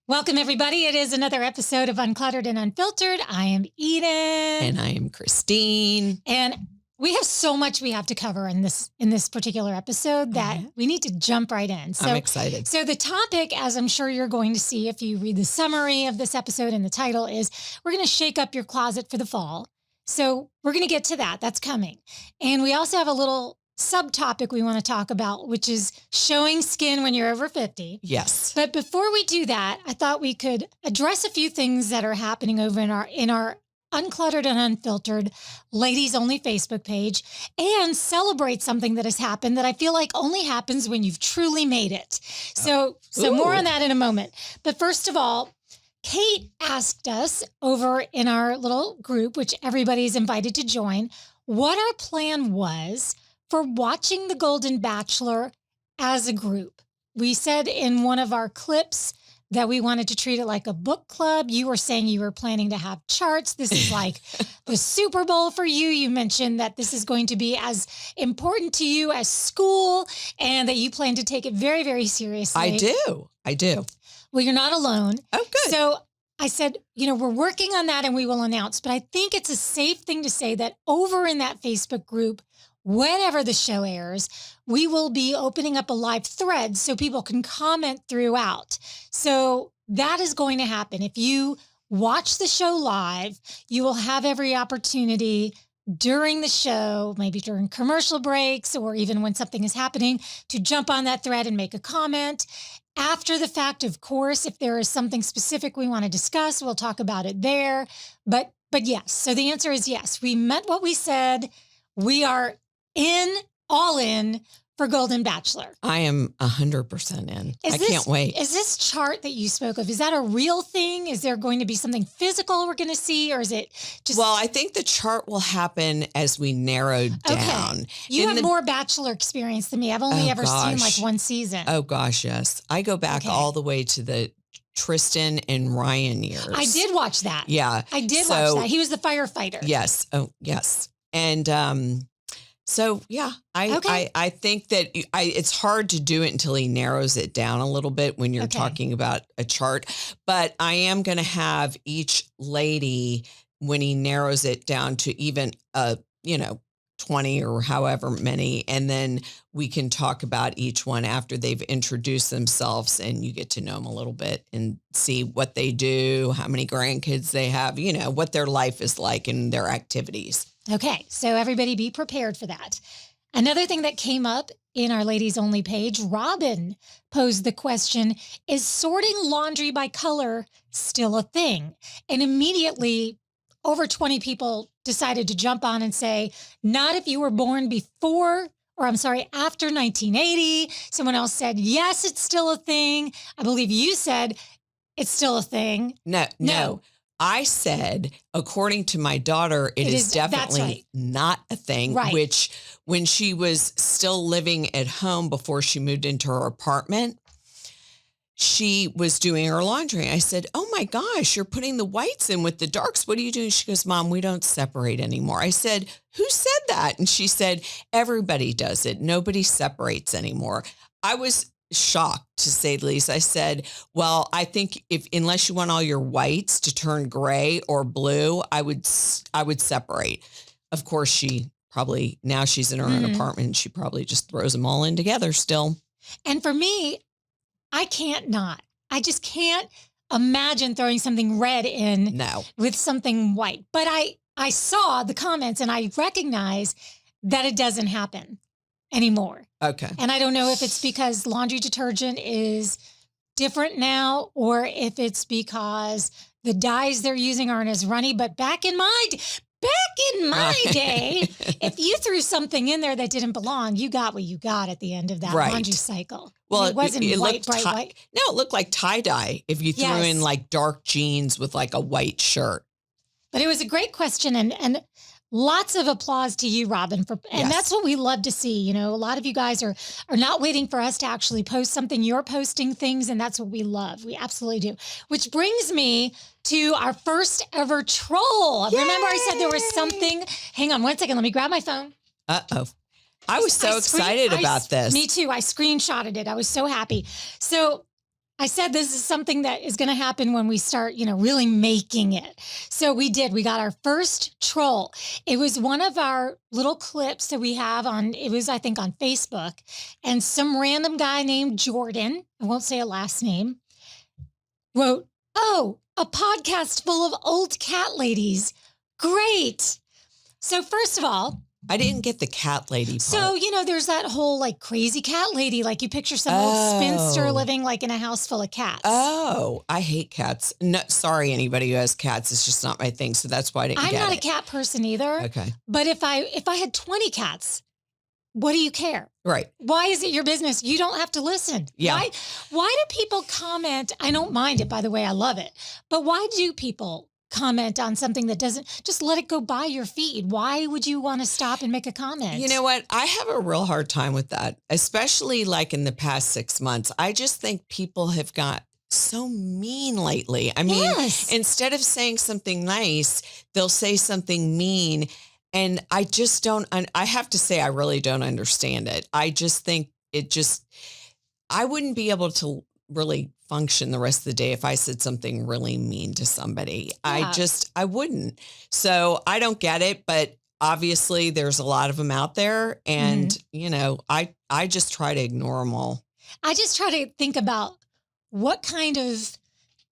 Welcome, everybody. It is another episode of Uncluttered and Unfiltered. I am Eden. And I am Christine. And we have so much we have to cover in this particular episode that we need to jump right in. So, I'm excited. So the topic, as I'm sure you're going to see if you read the summary of this episode and the title, is we're going to shake up your closet for the fall. So we're going to get to that. That's coming. And we also have a little subtopic we want to talk about, which is showing skin when you're over 50. Yes. But before we do that, I thought we could address a few things that are happening over in our Uncluttered and Unfiltered ladies only Facebook page and celebrate something that has happened that I feel like only happens when you've truly made it. So more on that in a moment. But first of all, Kate asked us over in our little group, which everybody's invited to join, what our plan was for watching The Golden Bachelor as a group. We said in one of our clips that we wanted to treat it like a book club. You were saying you were planning to have charts. This is like the Super Bowl for you. You mentioned that this is going to be as important to you as school and that you plan to take it very, very seriously. I do. Well, you're not alone. Oh, good. So I said, we're working on that and we will announce, but I think it's a safe thing to say that over in that Facebook group, whenever the show airs, we will be opening up a live thread so people can comment throughout. So that is going to happen. If you watch the show live, you will have every opportunity during the show, maybe during commercial breaks or even when something is happening, to jump on that thread and make a comment. After the fact, of course, if there is something specific we want to discuss, we'll talk about it there. But yes, so the answer is yes. We meant what we said. We are all in for Golden Bachelor. I am 100% in. I can't wait. Is this chart that you spoke of, is that a real thing? Is there going to be something physical we're going to see, or is it just... Well, I think the chart will happen as we narrow down. Okay. You have more Bachelor experience than me. I've only ever seen like one season. Oh, gosh, yes. I go back all the way to the Tristan and Ryan years. I did watch that. Yeah. I did watch that. He was the firefighter. Yes. Oh, yes. And... So, yeah, I think that it's hard to do it until he narrows it down a little bit when you're talking about a chart. But I am going to have each lady, when he narrows it down to even, 20 or however many, and then we can talk about each one after they've introduced themselves and you get to know them a little bit and see what they do, how many grandkids they have, what their life is like and their activities. Okay, so everybody be prepared for that. Another thing that came up in our ladies only page, Robin posed the question, is sorting laundry by color still a thing? And immediately over 20 people decided to jump on and say, not if you were born after 1980. Someone else said, yes, it's still a thing. I believe you said it's still a thing. No. I said, according to my daughter, it is definitely not a thing, which when she was still living at home before she moved into her apartment, she was doing her laundry. I said, oh my gosh, you're putting the whites in with the darks. What are you doing? She goes, Mom, we don't separate anymore. I said, who said that? And she said, everybody does it. Nobody separates anymore. I was shocked, to say the least. I said, well, I think unless you want all your whites to turn gray or blue, I would separate. Of course, now she's in her own apartment and she probably just throws them all in together still. And for me, I can't not. I just can't imagine throwing something red in with something white. But I saw the comments and I recognize that it doesn't happen anymore. Okay. And I don't know if it's because laundry detergent is different now or if it's because the dyes they're using aren't as runny. But back in my day, if you threw something in there that didn't belong, you got what you got at the end of that laundry cycle. Well, it wasn't bright white. No, it looked like tie-dye if you threw in like dark jeans with like a white shirt. But it was a great question and lots of applause to you, Robin, and that's what we love to see. A lot of you guys are not waiting for us to actually post something. You're posting things, and that's what we love. We absolutely do. Which brings me to our first ever troll. Yay! Remember I said there was something? Hang on one second. Let me grab my phone. Uh-oh. I was so excited about this. Me too. I screenshotted it. I was so happy. So I said this is something that is going to happen when we start, really making it. So we did. We got our first troll. It was one of our little clips that we have I think, on Facebook. And some random guy named Jordan, I won't say a last name, wrote, "Oh, a podcast full of old cat ladies. Great." So first of all, I didn't get the cat lady part. So, there's that whole like crazy cat lady, like you picture some old spinster living like in a house full of cats. Oh, I hate cats. No, sorry, anybody who has cats. It's just not my thing. So that's why I didn't get it. I'm not a cat person either. Okay. But if I had 20 cats, what do you care? Right. Why is it your business? You don't have to listen. Yeah. Why do people comment? I don't mind it, by the way. I love it. But why do people comment on something that doesn't, just let it go by your feed? Why would you want to stop and make a comment? You know what? I have a real hard time with that, especially like in the past 6 months. I just think people have got so mean lately. I mean, instead of saying something nice, they'll say something mean. And I just don't, I have to say, I really don't understand it. I just think I wouldn't be able to really function the rest of the day if I said something really mean to somebody. Yeah. I wouldn't. So I don't get it, but obviously there's a lot of them out there. And, I just try to ignore them all. I just try to think about what kind of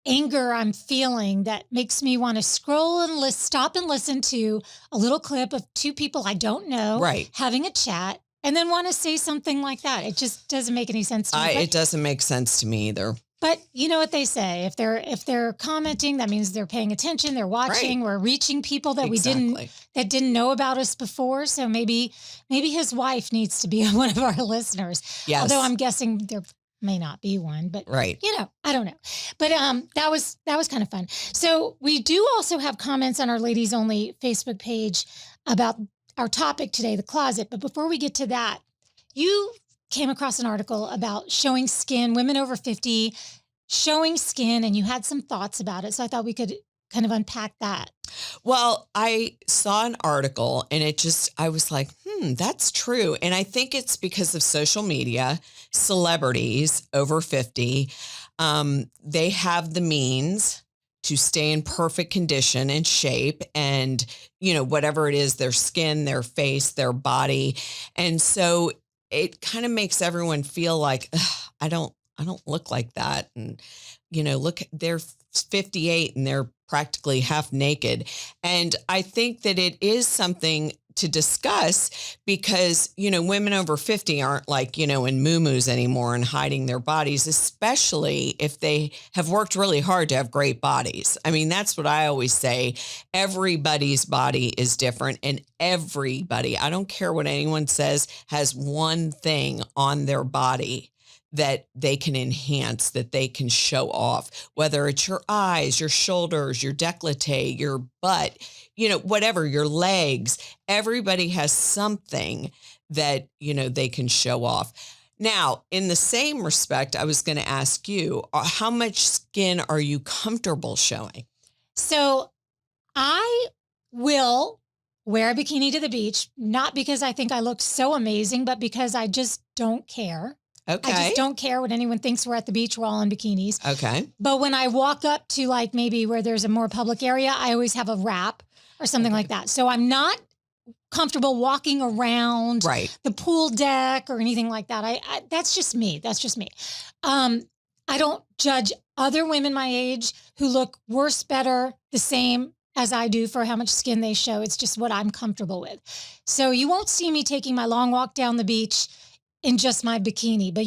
anger I'm feeling that makes me want to scroll and stop and listen to a little clip of two people I don't know having a chat and then want to say something like that. It just doesn't make any sense to me. It doesn't make sense to me either. But you know what they say, if they're commenting, that means they're paying attention, they're watching, we're reaching people that that didn't know about us before. So maybe his wife needs to be one of our listeners. Yes. Although I'm guessing there may not be one, but I don't know. But that was kind of fun. So we do also have comments on our Ladies Only Facebook page about our topic today, the closet. But before we get to that, you came across an article about showing skin, women over 50 showing skin, and you had some thoughts about it. So I thought we could kind of unpack that. Well, I saw an article and I was like, that's true. And I think it's because of social media, celebrities over 50. They have the means to stay in perfect condition and shape and, whatever it is, their skin, their face, their body. And so it kind of makes everyone feel like, I don't look like that. And, look, they're 58 and they're practically half naked. And I think that it is something to discuss because, women over 50 aren't like, in muumuus anymore and hiding their bodies, especially if they have worked really hard to have great bodies. I mean, that's what I always say. Everybody's body is different and everybody, I don't care what anyone says, has one thing on their body that they can enhance, that they can show off, whether it's your eyes, your shoulders, your décolleté, your butt, whatever, your legs. Everybody has something that, they can show off. Now, in the same respect, I was going to ask you, how much skin are you comfortable showing? So I will wear a bikini to the beach, not because I think I look so amazing, but because I just don't care. Okay. I just don't care what anyone thinks. We're at the beach. We're all in bikinis. Okay. But when I walk up to like maybe where there's a more public area, I always have a wrap or something like that. So I'm not comfortable walking around the pool deck or anything like that. I that's just me. That's just me. I don't judge other women my age who look worse, better, the same as I do for how much skin they show. It's just what I'm comfortable with. So you won't see me taking my long walk down the beach in just my bikini, but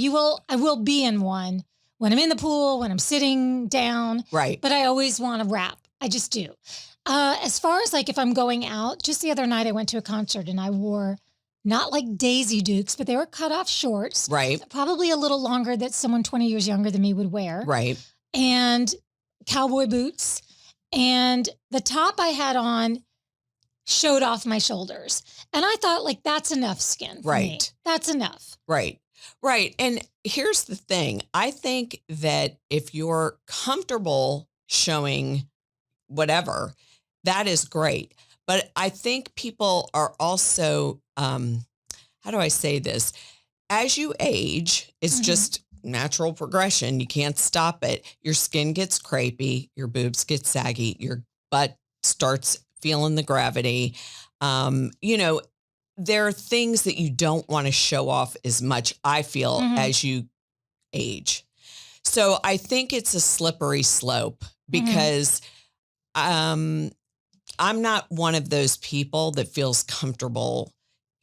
I will be in one when I'm in the pool, when I'm sitting down. Right. But I always want to wrap. I just do. As far as like if I'm going out, just the other night I went to a concert and I wore not like Daisy Dukes, but they were cut off shorts. Right. Probably a little longer that someone 20 years younger than me would wear. Right. And cowboy boots. And the top I had on showed off my shoulders. And I thought like, that's enough skin for me. That's enough. Right. Right. And here's the thing. I think that if you're comfortable showing whatever, that is great. But I think people are also, how do I say this? As you age, it's just natural progression. You can't stop it. Your skin gets crepey, your boobs get saggy, your butt starts feeling the gravity. You know, there are things that you don't want to show off as much, I feel, as you age. So I think it's a slippery slope because I'm not one of those people that feels comfortable,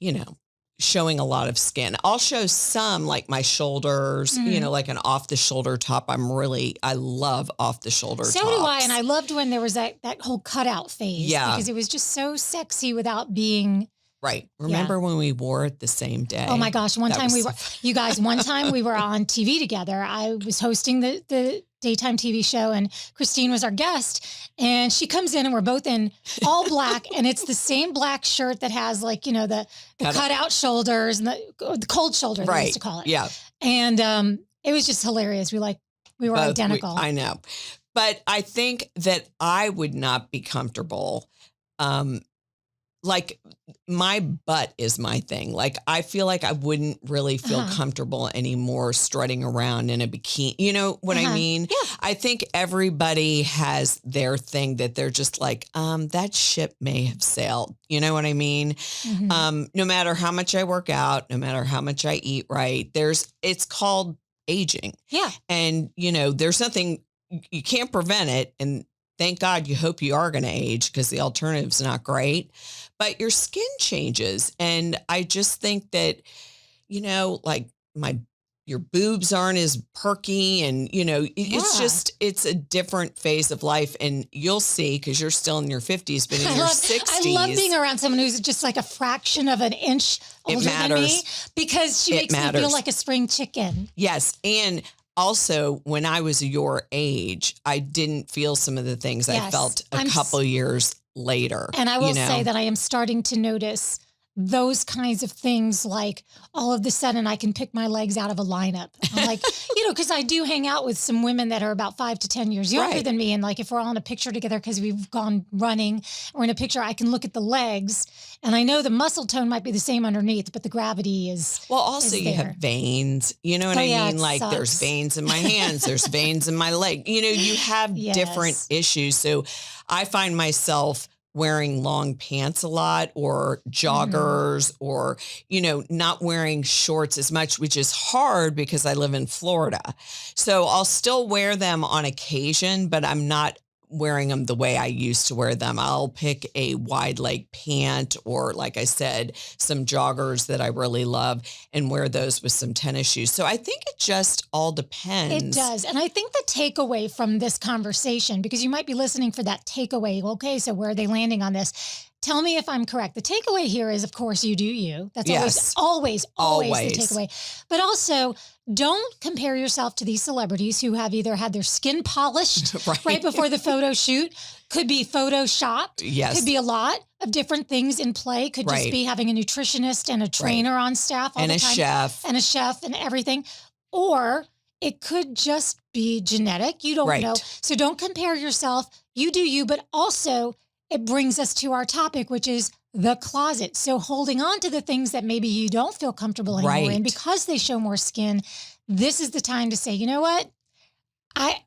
you know, showing a lot of skin. I'll show some, like my shoulders, you know, like an off the shoulder top. I love off the shoulder tops. So do I. And I loved when there was that whole cutout phase. Yeah. Because it was just so sexy without being. Right. Remember when we wore it the same day? Oh my gosh. One time we were on TV together. I was hosting the daytime TV show and Christine was our guest, and she comes in and we're both in all black, and it's the same black shirt that has, like, you know, the cutout shoulders and the cold shoulder, they used to call it. Yeah. And it was just hilarious. We were both identical. I know. But I think that I would not be comfortable. Like, my butt is my thing. Like, I feel like I wouldn't really feel comfortable anymore strutting around in a bikini. You know what I mean? Yeah. I think everybody has their thing that they're just like, that ship may have sailed. You know what I mean? No matter how much I work out, no matter how much I eat right, it's called aging. Yeah. And, you know, there's nothing, you can't prevent it. And thank God you hope you are going to age, because the alternative's not great. But your skin changes. And I just think that, you know, like your boobs aren't as perky, and, you know, it's a different phase of life. And you'll see, because you're still in your 50s, but in your 60s. I love being around someone who's just like a fraction of an inch older than me, because she makes me feel like a spring chicken. Yes. And also, when I was your age, I didn't feel some of the things I felt a couple years later. And I will say that I am starting to notice those kinds of things, like all of a sudden I can pick my legs out of a lineup. I'm like, you know, because I do hang out with some women that are about 5 to 10 years younger than me. And like, if we're all in a picture together because we've gone running or in a picture, I can look at the legs and I know the muscle tone might be the same underneath, but the gravity is. Well, also you have veins, you know what I mean? Like there's veins in my hands, there's veins in my leg, you know, you have different issues. So I find myself wearing long pants a lot, or joggers, or, you know, not wearing shorts as much, which is hard because I live in Florida. So I'll still wear them on occasion, but I'm not wearing them the way I used to wear them. I'll pick a wide leg pant, or, like I said, some joggers that I really love, and wear those with some tennis shoes. So I think it just all depends. It does. And I think the takeaway from this conversation, because you might be listening for that takeaway. Okay, so where are they landing on this? Tell me if I'm correct. The takeaway here is, of course, you do you. That's always the takeaway. But also, don't compare yourself to these celebrities who have either had their skin polished right before the photo shoot, could be photoshopped, could be a lot of different things in play, could just be having a nutritionist and a trainer on staff all the time. And a chef and everything. Or it could just be genetic. You don't know. So don't compare yourself. You do you, but also it brings us to our topic, which is the closet. So holding on to the things that maybe you don't feel comfortable anymore in because they show more skin, this is the time to say, you know what? I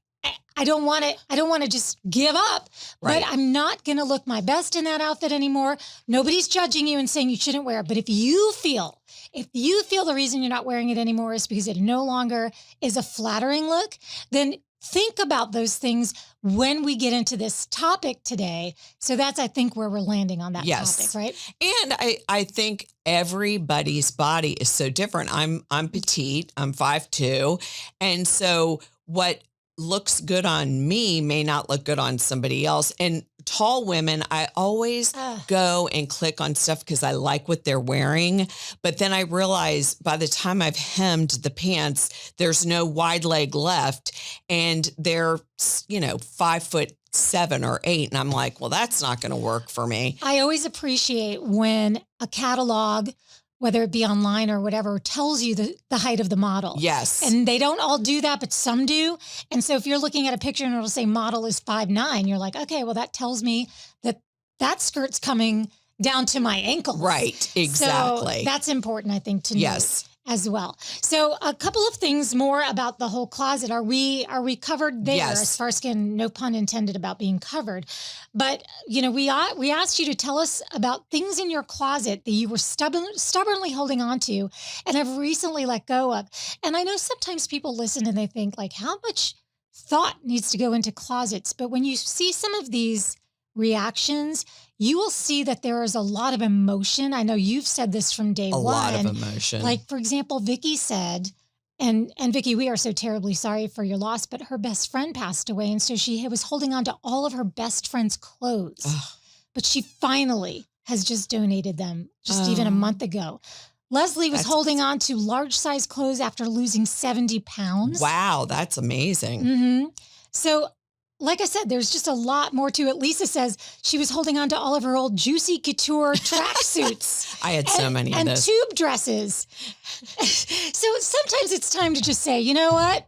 don't want to just give up, but I'm not going to look my best in that outfit anymore. Nobody's judging you and saying you shouldn't wear it. But if you feel the reason you're not wearing it anymore is because it no longer is a flattering look, then think about those things when we get into this topic today. So that's, I think, where we're landing on that topic, right? And I think everybody's body is so different. I'm petite, I'm 5'2". And so what looks good on me may not look good on somebody else. And tall women, I always go and click on stuff because I like what they're wearing. But then I realize by the time I've hemmed the pants, there's no wide leg left. And they're, 5'7" or 8. And I'm like, well, that's not going to work for me. I always appreciate when a catalog, whether it be online or whatever, tells you the height of the model. Yes. And they don't all do that, but some do. And so if you're looking at a picture and it'll say model is 5'9", you're like, okay, well, that tells me that skirt's coming down to my ankles. Right. Exactly. So that's important, I think, to know. Yes. as well. So a couple of things more about the whole closet. Are we covered there as far as no pun intended about being covered. But, we asked you to tell us about things in your closet that you were stubbornly holding on to and have recently let go of. And I know sometimes people listen and they think like, how much thought needs to go into closets? But when you see some of these reactions, you will see that there is a lot of emotion. I know you've said this from day one. A lot of emotion. Like, for example, Vicky said, and Vicky, we are so terribly sorry for your loss, but her best friend passed away. And so she was holding on to all of her best friend's clothes. Ugh. But she finally has just donated them just even a month ago. Leslie was holding on to large size clothes after losing 70 pounds. Wow, that's amazing. Mm-hmm. So, like I said, there's just a lot more to it. Lisa says she was holding on to all of her old Juicy Couture tracksuits. I had so many of those. And tube dresses. So sometimes it's time to just say, you know what?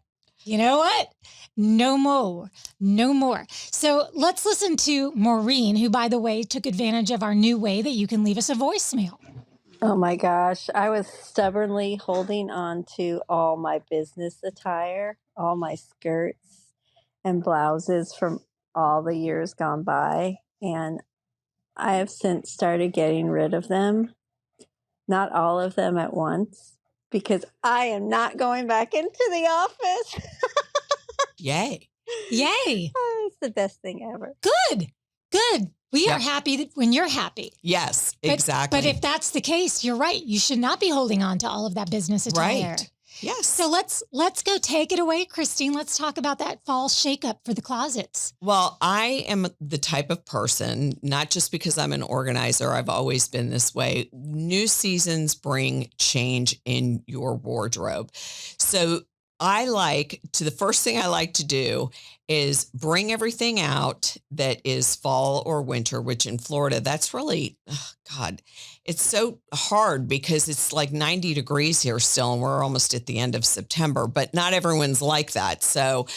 No more. No more. So let's listen to Maureen, who, by the way, took advantage of our new way that you can leave us a voicemail. Oh my gosh. I was stubbornly holding on to all my business attire, all my skirts and blouses from all the years gone by. And I have since started getting rid of them. Not all of them at once, because I am not going back into the office. Yay. Yay. Oh, it's the best thing ever. Good. We are happy when you're happy. Yes, exactly. But if that's the case, you're right. You should not be holding on to all of that business attire. Right. Yes. So let's go take it away, Christine. Let's talk about that fall shakeup for the closets. Well, I am the type of person, not just because I'm an organizer, I've always been this way. New seasons bring change in your wardrobe. So the first thing I like to do is bring everything out that is fall or winter, which in Florida, that's really, it's so hard because it's like 90 degrees here still, and we're almost at the end of September, but not everyone's like that. So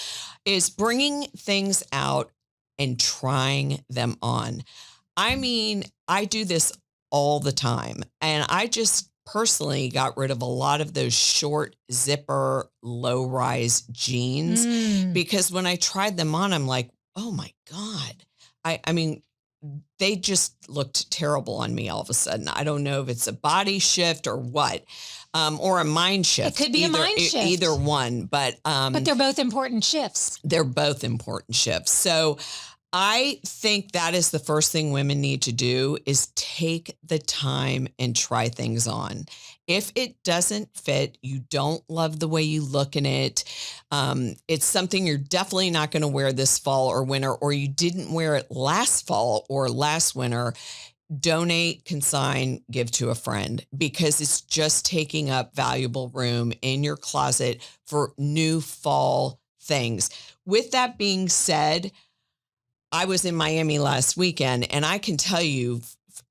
is bringing things out and trying them on. I mean, I do this all the time, and I just personally got rid of a lot of those short zipper, low rise jeans because when I tried them on, I'm like, oh my God. I mean, they just looked terrible on me all of a sudden. I don't know if it's a body shift or what, or a mind shift. It could be a mind shift. Either one, but they're both important shifts. They're both important shifts. So I think that is the first thing women need to do is take the time and try things on. If it doesn't fit, you don't love the way you look in it, it's something you're definitely not going to wear this fall or winter, or you didn't wear it last fall or last winter, donate, consign, give to a friend, because it's just taking up valuable room in your closet for new fall things. With that being said, I was in Miami last weekend, and I can tell you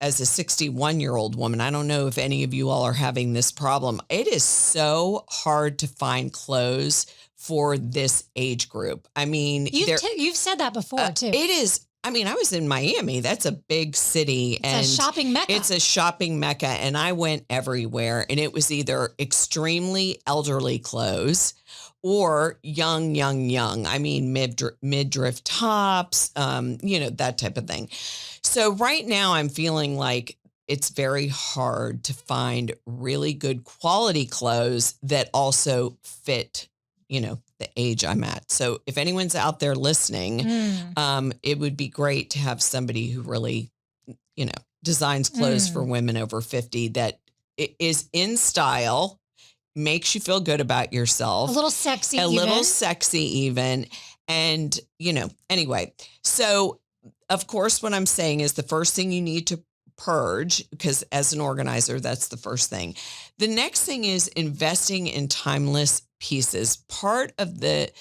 as a 61-year-old woman, I don't know if any of you all are having this problem. It is so hard to find clothes for this age group. I mean, you've said that before too. It is. I mean, I was in Miami. That's a big city. It's a shopping mecca. It's a shopping mecca, and I went everywhere, and it was either extremely elderly clothes or young. I mean, midriff tops, that type of thing. So right now I'm feeling like it's very hard to find really good quality clothes that also fit, the age I'm at. So if anyone's out there listening, it would be great to have somebody who really, designs clothes for women over 50 that is in style, makes you feel good about yourself. A little sexy even. And, anyway, so of course, what I'm saying is the first thing you need to purge, because as an organizer, that's the first thing. The next thing is investing in timeless pieces. Part of the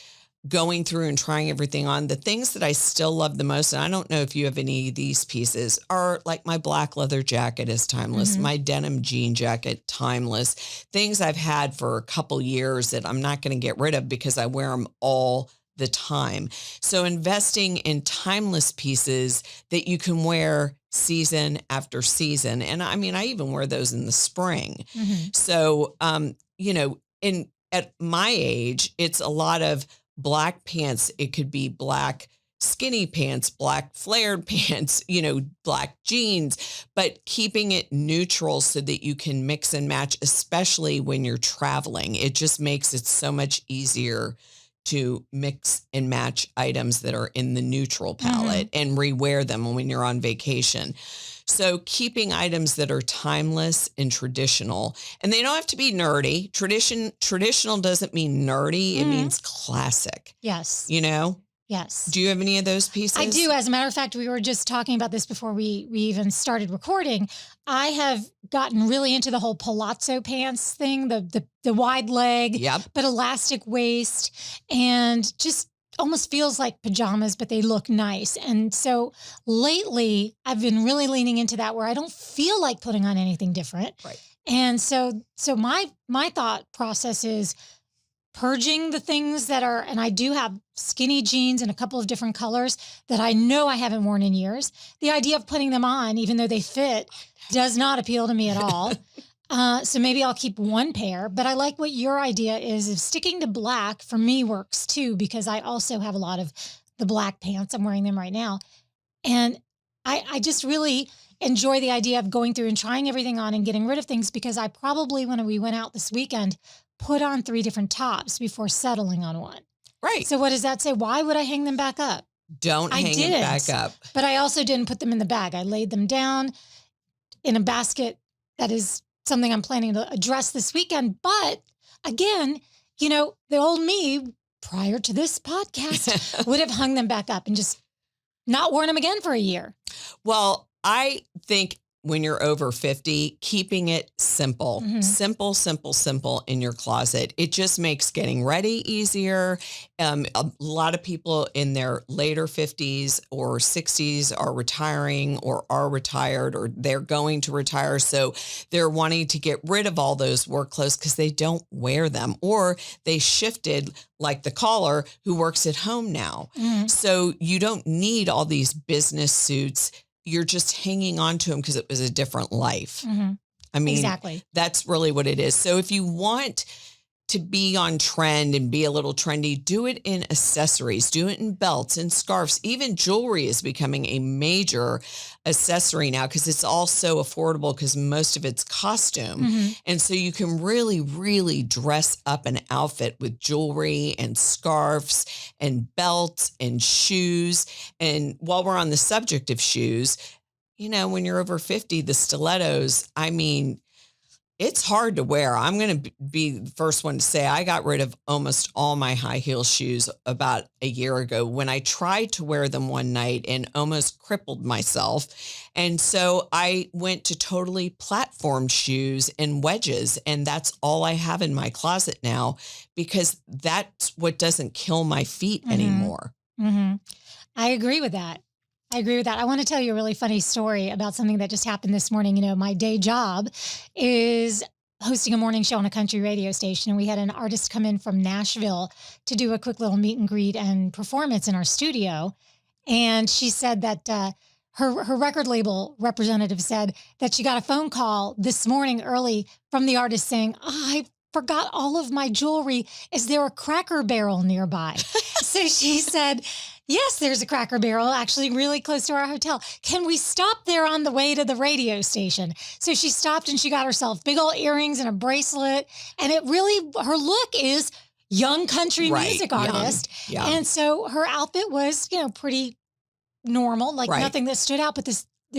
going through and trying everything on, the things that I still love the most, and I don't know if you have any of these pieces, are like my black leather jacket is timeless, my denim jean jacket, timeless. Things I've had for a couple years that I'm not going to get rid of because I wear them all the time. So investing in timeless pieces that you can wear season after season. And I mean, I even wear those in the spring. So at my age, it's a lot of black pants. It could be black skinny pants, black flared pants, black jeans, but keeping it neutral so that you can mix and match, especially when you're traveling. It just makes it so much easier to mix and match items that are in the neutral palette and rewear them when you're on vacation. So keeping items that are timeless and traditional, and they don't have to be nerdy. Traditional doesn't mean nerdy. It means classic. Yes. Yes. Do you have any of those pieces? I do. As a matter of fact, we were just talking about this before we even started recording. I have gotten really into the whole palazzo pants thing, the wide leg, but elastic waist, and just almost feels like pajamas, but they look nice. And so lately I've been really leaning into that where I don't feel like putting on anything different. Right. And so my thought process is purging the things that are, and I do have skinny jeans in a couple of different colors that I know I haven't worn in years. The idea of putting them on, even though they fit, does not appeal to me at all. So maybe I'll keep one pair, but I like what your idea is of sticking to black. For me works too, because I also have a lot of the black pants. I'm wearing them right now. And I just really enjoy the idea of going through and trying everything on and getting rid of things, because I probably, when we went out this weekend, put on 3 different tops before settling on one. Right. So what does that say? Why would I hang them back up? Don't hang it back up. But I also didn't put them in the bag. I laid them down in a basket. That is something I'm planning to address this weekend. But again, the old me prior to this podcast would have hung them back up and just not worn them again for a year. Well, I think when you're over 50, keeping it simple, simple in your closet. It just makes getting ready easier. A lot of people in their later 50s or 60s are retiring or are retired or they're going to retire. So they're wanting to get rid of all those work clothes because they don't wear them, or they shifted, like the caller who works at home now. So you don't need all these business suits. You're just hanging on to them because it was a different life. I mean, exactly. That's really what it is. So if you want to be on trend and be a little trendy, do it in accessories, do it in belts and scarves. Even jewelry is becoming a major accessory now because it's all so affordable because most of it's costume. And so you can really, really dress up an outfit with jewelry and scarves and belts and shoes. And while we're on the subject of shoes, when you're over 50, the stilettos, I mean, it's hard to wear. I'm going to be the first one to say I got rid of almost all my high heel shoes about a year ago when I tried to wear them one night and almost crippled myself. And so I went to totally platform shoes and wedges. And that's all I have in my closet now because that's what doesn't kill my feet anymore. I agree with that. I want to tell you a really funny story about something that just happened this morning. My day job is hosting a morning show on a country radio station. And we had an artist come in from Nashville to do a quick little meet and greet and performance in our studio. And she said that her record label representative said that she got a phone call this morning early from the artist saying, I forgot all of my jewelry. Is there a Cracker Barrel nearby? So she said, yes, there's a Cracker Barrel actually really close to our hotel. Can we stop there on the way to the radio station? So she stopped and she got herself big old earrings and a bracelet. And her look is young country music artist. Yeah. And so her outfit was, pretty normal, like nothing that stood out, but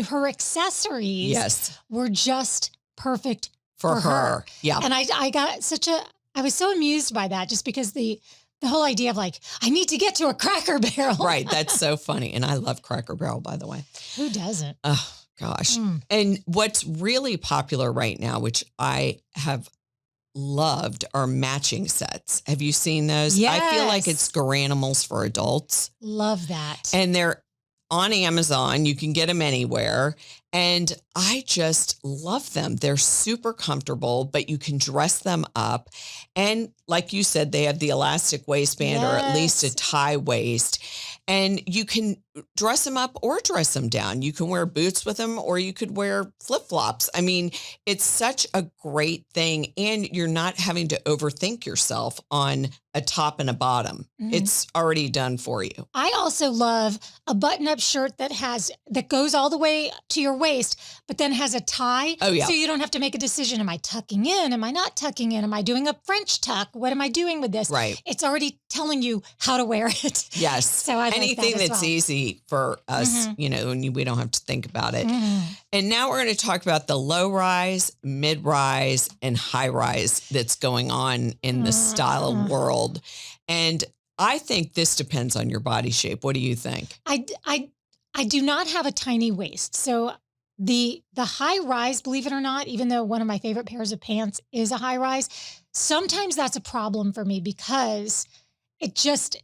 her accessories were just perfect for her. Yeah. And I was so amused by that just because the whole idea of I need to get to a Cracker Barrel. Right. That's so funny. And I love Cracker Barrel, by the way. Who doesn't? Oh, gosh. And what's really popular right now, which I have loved, are matching sets. Have you seen those? Yes. I feel like it's Garanimals for adults. Love that. And they're on Amazon. You can get them anywhere. And I just love them. They're super comfortable, but you can dress them up. And like you said, they have the elastic waistband or at least a tie waist. And you can dress them up or dress them down. You can wear boots with them or you could wear flip-flops. I mean, it's such a great thing. And you're not having to overthink yourself on a top and a bottom. It's already done for you. I also love a button-up shirt that goes all the way to your waist, but then has a tie. Oh, yeah. So you don't have to make a decision. Am I tucking in? Am I not tucking in? Am I doing a French tuck? What am I doing with this? Right. It's already telling you how to wear it. Yes. So I anything like that that's easy for us, and we don't have to think about it. And now we're going to talk about the low rise, mid rise, and high rise that's going on in the style world. And I think this depends on your body shape. What do you think? I do not have a tiny waist. So the high rise, believe it or not, even though one of my favorite pairs of pants is a high rise, sometimes that's a problem for me because it's just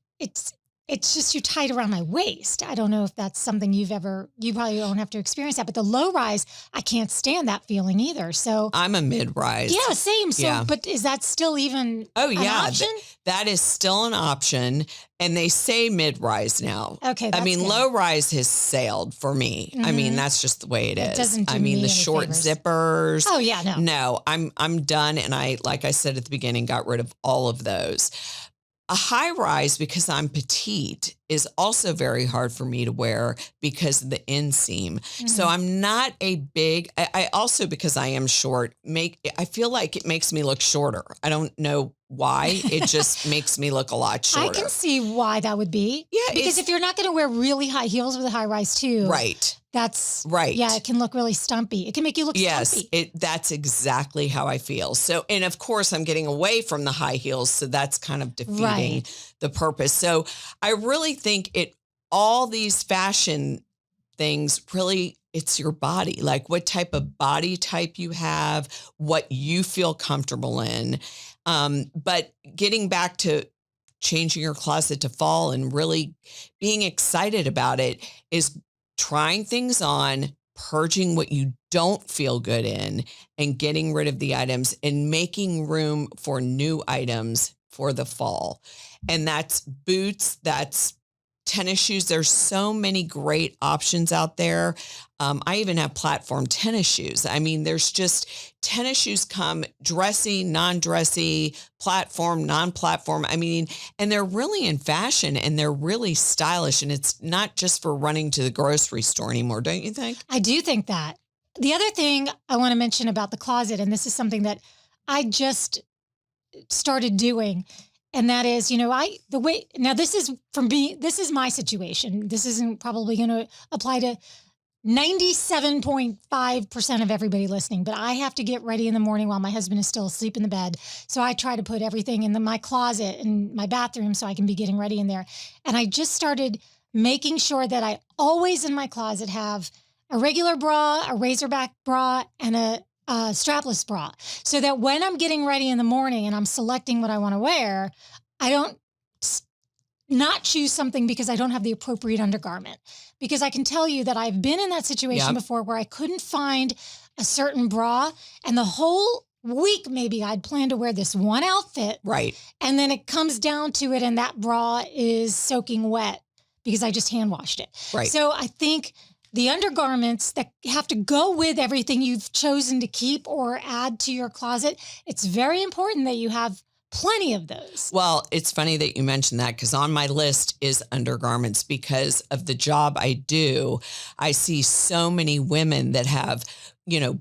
too tight around my waist. I don't know if that's something you probably don't have to experience that, but the low rise, I can't stand that feeling either. So I'm a mid rise. Yeah, same. So, Yeah. But is that still even an option? That is still an option. And they say mid rise now. Okay. I mean, good. low rise has sailed for me. I mean, that's just the way it is. Doesn't do I mean, me the any short favors. zippers. Oh yeah, no. No, I'm done. And like I said at the beginning, got rid of all of those. A high rise, because I'm petite, is also very hard for me to wear because of the inseam. So I'm not a big, I also, because I am short, I feel like it makes me look shorter. I don't know why. It just makes me look a lot shorter. I can see why that would be. Yeah. Because if you're not going to wear really high heels with a high rise too. Right. That's right. Yeah, it can look really stumpy. It can make you look stumpy. That's exactly how I feel. So, and of course I'm getting away from the high heels. So that's kind of defeating the purpose. So I really think all these fashion things really, it's your body, like what type of body type you have, what you feel comfortable in. But getting back to changing your closet to fall and really being excited about it is trying things on, purging what you don't feel good in, and getting rid of the items and making room for new items for the fall. And that's boots, that's tennis shoes. There's so many great options out there. I even have platform tennis shoes. I mean, there's just tennis shoes come dressy, non-dressy, platform, non-platform. I mean, and they're really in fashion and they're really stylish. And it's not just for running to the grocery store anymore, don't you think? I do think that. The other thing I want to mention about the closet, and this is something that I just started doing, and that is, this is for me, this is my situation. This isn't probably going to apply to 97.5% of everybody listening, but I have to get ready in the morning while my husband is still asleep in the bed. So I try to put everything in my closet and my bathroom so I can be getting ready in there. And I just started making sure that I always in my closet have a regular bra, a razorback bra, and a strapless bra, so that when I'm getting ready in the morning and I'm selecting what I want to wear, I don't not choose something because I don't have the appropriate undergarment. Because I can tell you that I've been in that situation before where I couldn't find a certain bra, and the whole week maybe I'd planned to wear this one outfit. Right. And then it comes down to it and that bra is soaking wet because I just hand washed it. Right. So I think the undergarments that have to go with everything you've chosen to keep or add to your closet, it's very important that you have plenty of those. Well, it's funny that you mentioned that because on my list is undergarments because of the job I do. I see so many women that have,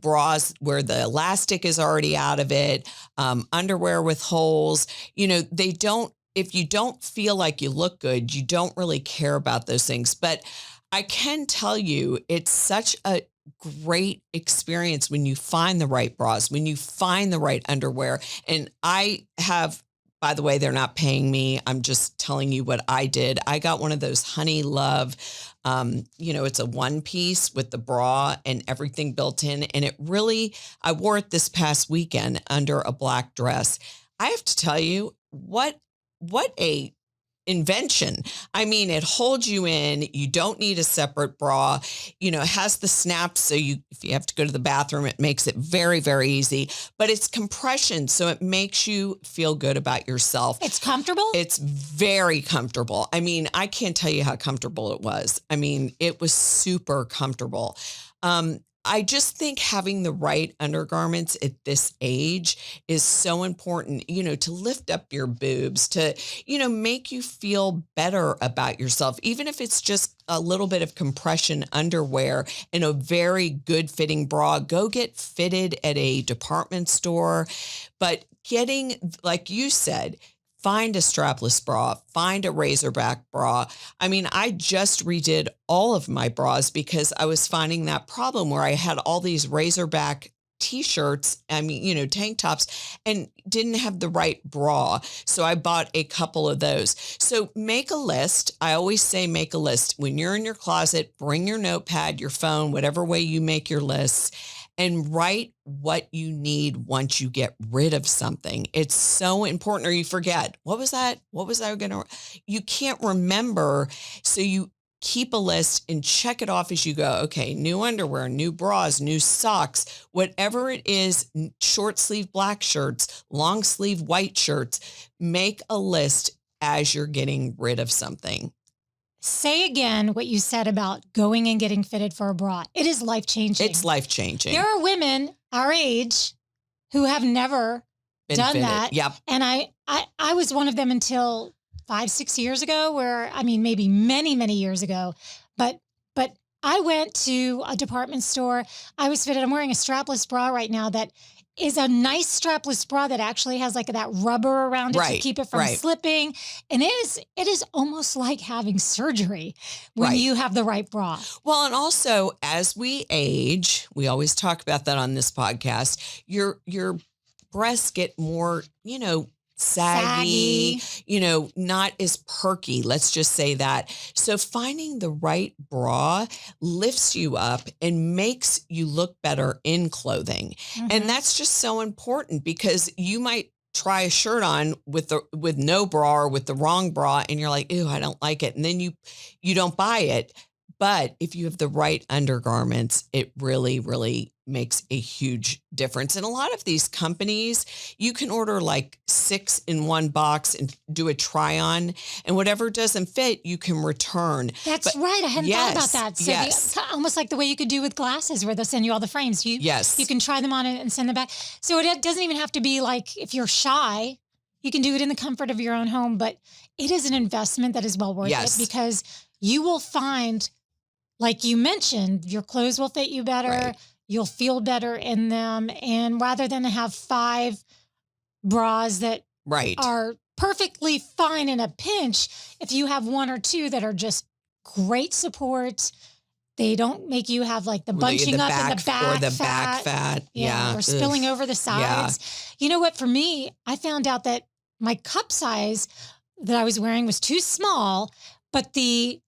bras where the elastic is already out of it, underwear with holes. If you don't feel like you look good, you don't really care about those things. But I can tell you, it's such a great experience when you find the right bras, when you find the right underwear. And I have, by the way, they're not paying me. I'm just telling you what I did. I got one of those Honey Love, it's a one piece with the bra and everything built in. And I wore it this past weekend under a black dress. I have to tell you what a invention. I mean, it holds you in. You don't need a separate bra. You know, it has the snaps. So if you have to go to the bathroom, it makes it very, very easy, but it's compression. So it makes you feel good about yourself. It's comfortable. It's very comfortable. I mean, I can't tell you how comfortable it was. I mean, it was super comfortable. I just think having the right undergarments at this age is so important, you know, to lift up your boobs, to, you know, make you feel better about yourself, even if it's just a little bit of compression underwear and a very good fitting bra. Go get fitted at a department store. But getting, like you said, find a strapless bra, find a razorback bra. I mean, I just redid all of my bras because I was finding that problem where I had all these razorback t-shirts, I mean, you know, tank tops, and didn't have the right bra. So I bought a couple of those. So make a list. I always say make a list. When you're in your closet, bring your notepad, your phone, whatever way you make your lists, and write what you need once you get rid of something. It's so important, or you forget. What was that? What was I going to? You can't remember. So you keep a list and check it off as you go. Okay, new underwear, new bras, new socks, whatever it is, short sleeve black shirts, long sleeve white shirts. Make a list as you're getting rid of something. Say again what you said about going and getting fitted for a bra. It is life-changing. It's life-changing. There are women our age who have never done fitted. that. Yep. And I was one of them until 5-6 years ago, where, I mean, maybe many, many years ago. But I went to a department store. I was fitted. I'm wearing a strapless bra right now that is a nice strapless bra that actually has like that rubber around it to keep it from slipping. And it is almost like having surgery when you have the right bra. Well, and also as we age, we always talk about that on this podcast, your breasts get more, you know, saggy, you know, not as perky. Let's just say that. So finding the right bra lifts you up and makes you look better in clothing. Mm-hmm. And that's just so important, because you might try a shirt on with no bra or with the wrong bra, and you're like, ew, I don't like it. And then you don't buy it. But if you have the right undergarments, it really, really makes a huge difference. And a lot of these companies, you can order like 6 in one box and do a try on, and whatever doesn't fit, you can return. That's right. I hadn't thought about that. So almost like the way you could do with glasses, where they'll send you all the frames. You can try them on and send them back. So it doesn't even have to be like, if you're shy, you can do it in the comfort of your own home, but it is an investment that is well worth it, because you will find, like you mentioned, your clothes will fit you better. Right. You'll feel better in them. And rather than have 5 bras that are perfectly fine in a pinch, if you have 1 or 2 that are just great support, they don't make you have like the bunching up in the back, or the back fat. Or spilling over the sides. Yeah. You know what? For me, I found out that my cup size that I was wearing was too small, but the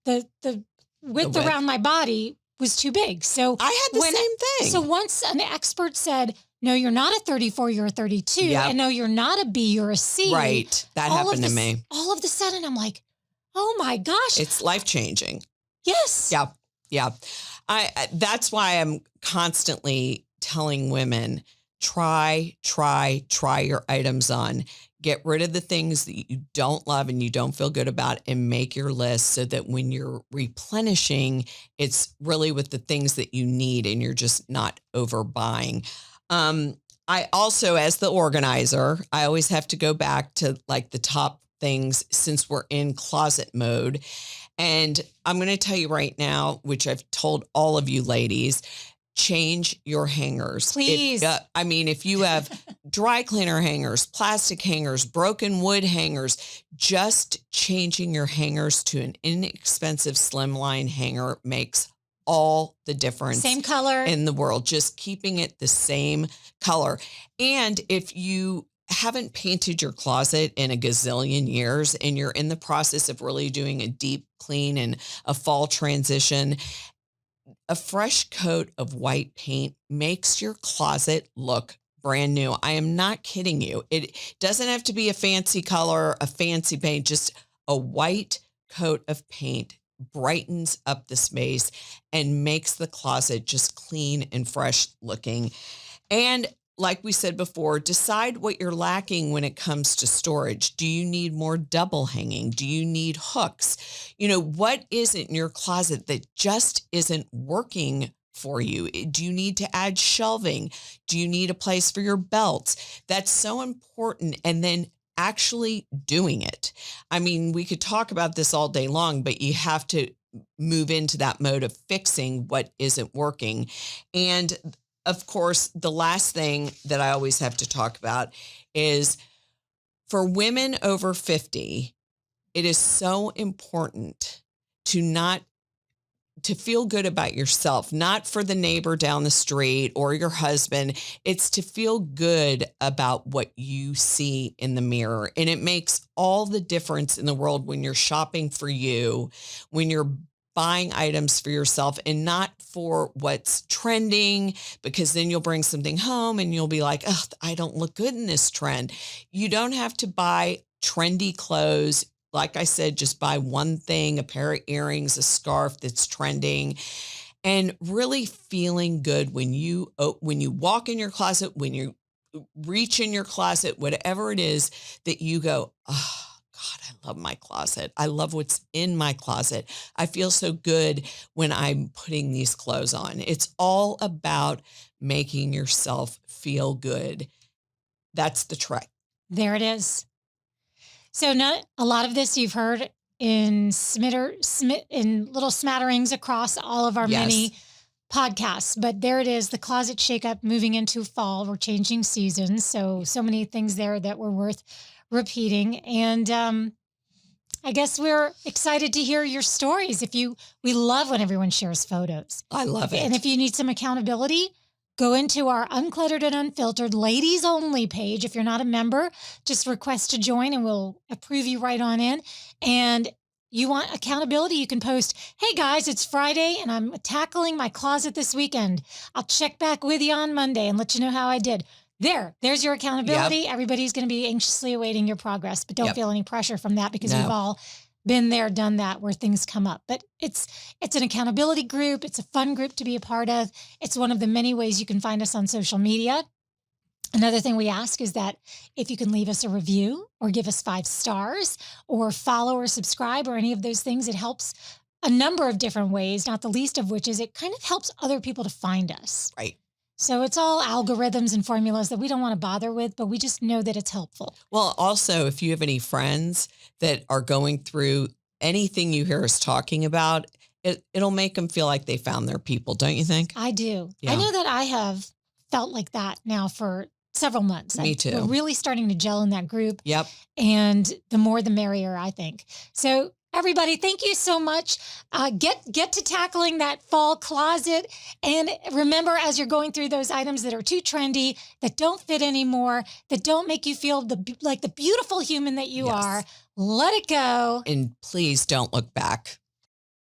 width around my body was too big. So I had the same thing. So once an expert said, no, you're not a 34, you're a 32. Yep. And no, you're not a B, you're a C. Right. That happened to me. All of a sudden, I'm like, oh my gosh. It's life-changing. Yes. Yeah. Yeah. That's why I'm constantly telling women, try your items on. Get rid of the things that you don't love and you don't feel good about, and make your list so that when you're replenishing, it's really with the things that you need and you're just not overbuying. I also, as the organizer, I always have to go back to like the top things since we're in closet mode. And I'm going to tell you right now, which I've told all of you ladies, change your hangers. Please. If you have dry cleaner hangers, plastic hangers, broken wood hangers, just changing your hangers to an inexpensive slimline hanger makes all the difference. Same color in the world. Just keeping it the same color. And if you haven't painted your closet in a gazillion years and you're in the process of really doing a deep clean and a fall transition, a fresh coat of white paint makes your closet look brand new. I am not kidding you. It doesn't have to be a fancy color, a fancy paint, just a white coat of paint brightens up the space and makes the closet just clean and fresh looking. And like we said before, decide what you're lacking when it comes to storage. Do you need more double hanging? Do you need hooks? What is it in your closet that just isn't working for you? Do you need to add shelving? Do you need a place for your belts? That's so important. And then actually doing it. I mean, we could talk about this all day long, but you have to move into that mode of fixing what isn't working. And of course, the last thing that I always have to talk about is for women over 50, it is so important to feel good about yourself, not for the neighbor down the street or your husband. It's to feel good about what you see in the mirror. And it makes all the difference in the world when you're shopping for you, when you're buying items for yourself and not for what's trending, because then you'll bring something home and you'll be like, oh, I don't look good in this trend. You don't have to buy trendy clothes. Like I said, just buy one thing, a pair of earrings, a scarf that's trending, and really feeling good when you walk in your closet, when you reach in your closet, whatever it is that you go, oh, God, I love my closet. I love what's in my closet. I feel so good when I'm putting these clothes on. It's all about making yourself feel good. That's the trick. There it is. So not a lot of this you've heard in in little smatterings across all of our many podcasts, but there it is, the closet shakeup moving into fall. We're changing seasons. So many things there that were worth repeating. And I guess we're excited to hear your stories. We love when everyone shares photos. I love it. And if you need some accountability, go into our Uncluttered and Unfiltered Ladies Only page. If you're not a member, just request to join and we'll approve you right on in. And you want accountability, you can post, hey guys, it's Friday and I'm tackling my closet this weekend. I'll check back with you on Monday and let you know how I did. There's your accountability. Yep. Everybody's going to be anxiously awaiting your progress, but don't feel any pressure from that because we've all been there, done that, where things come up. But it's an accountability group. It's a fun group to be a part of. It's one of the many ways you can find us on social media. Another thing we ask is that if you can leave us a review or give us 5 stars or follow or subscribe or any of those things, it helps a number of different ways, not the least of which is it kind of helps other people to find us. Right. So it's all algorithms and formulas that we don't want to bother with, but we just know that it's helpful. Well, also, if you have any friends that are going through anything you hear us talking about, it'll make them feel like they found their people, don't you think? I do. Yeah. I know that I have felt like that now for several months. Me too. We're really starting to gel in that group. Yep. And the more the merrier, I think. So everybody, thank you so much. Get to tackling that fall closet. And remember, as you're going through those items that are too trendy, that don't fit anymore, that don't make you feel like the beautiful human that you are, let it go. And please don't look back.